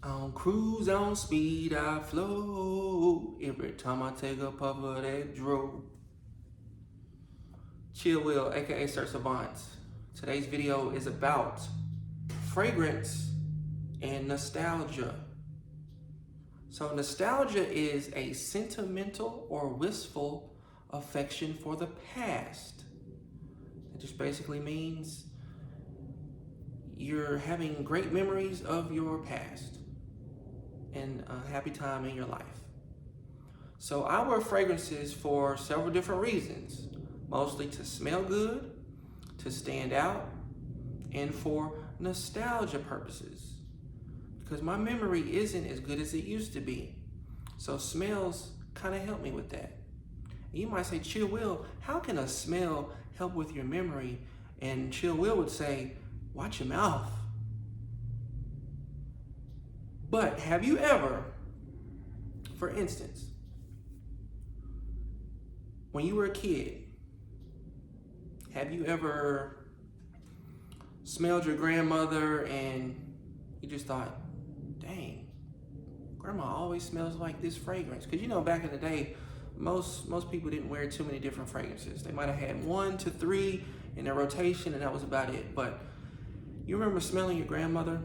On cruise, on speed, I flow. Every time I take a puff of that dro. Chill Will, aka Sir Savant. Today's video is about fragrance and nostalgia. So nostalgia is a sentimental or wistful affection for the past. It just basically means you're having great memories of your past and a happy time in your life. So I wear fragrances for several different reasons, mostly to smell good, to stand out, and for nostalgia purposes, because my memory isn't as good as it used to be. So smells kind of help me with that. And you might say, Chill Will, how can a smell help with your memory? And Chill Will would say, watch your mouth. But have you ever, for instance, when you were a kid, have you ever smelled your grandmother and you just thought, dang, grandma always smells like this fragrance? Because you know, back in the day, most people didn't wear too many different fragrances. They might have had 1 to 3 in their rotation and that was about it. But you remember smelling your grandmother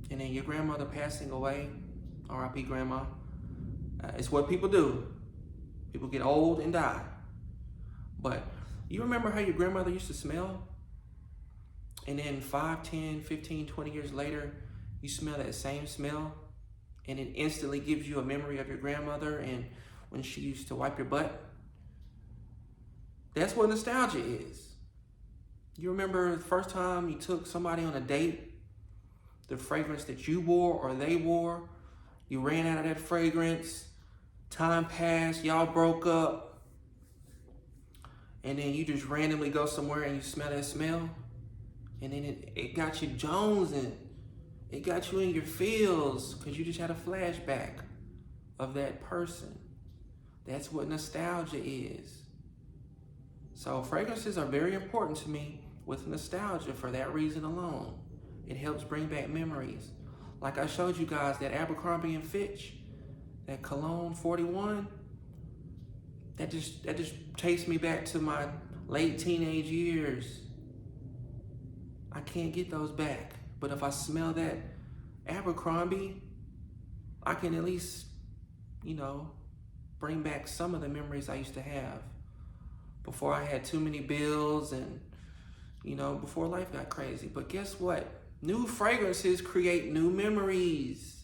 and then your grandmother passing away, R.I.P. grandma. It's what people do. People get old and die. But you remember how your grandmother used to smell? And then 5, 10, 15, 20 years later, you smell that same smell and it instantly gives you a memory of your grandmother and when she used to wipe your butt. That's what nostalgia is. You remember the first time you took somebody on a date, the fragrance that you wore or they wore, you ran out of that fragrance, time passed, y'all broke up, and then you just randomly go somewhere and you smell that smell, and then it got you jonesing, it got you in your feels because you just had a flashback of that person. That's what nostalgia is. So fragrances are very important to me with nostalgia for that reason alone. It helps bring back memories. Like I showed you guys, that Abercrombie & Fitch, that Cologne 41, that just takes me back to my late teenage years. I can't get those back. But if I smell that Abercrombie, I can at least, bring back some of the memories I used to have before I had too many bills and, before life got crazy. But guess what? New fragrances create new memories.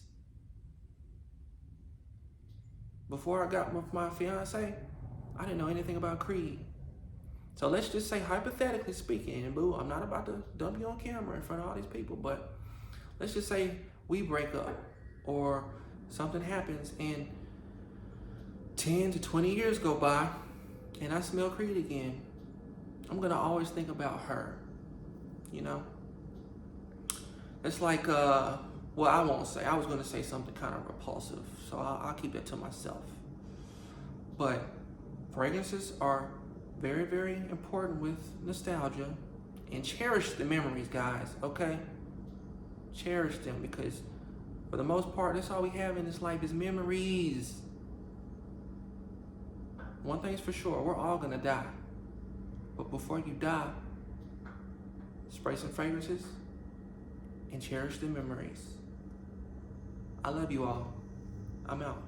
Before I got with my fiance, I didn't know anything about Creed. So let's just say, hypothetically speaking, and boo, I'm not about to dump you on camera in front of all these people, but let's just say we break up or something happens and 10 to 20 years go by and I smell Creed again. I'm gonna always think about her, It's like, well, I won't say. I was going to say something kind of repulsive, so I'll keep that to myself. But fragrances are very, very important with nostalgia. And cherish the memories, guys, okay? Cherish them, because for the most part, that's all we have in this life is memories. One thing's for sure, we're all going to die. But before you die, spray some fragrances and cherish the memories. I love you all. I'm out.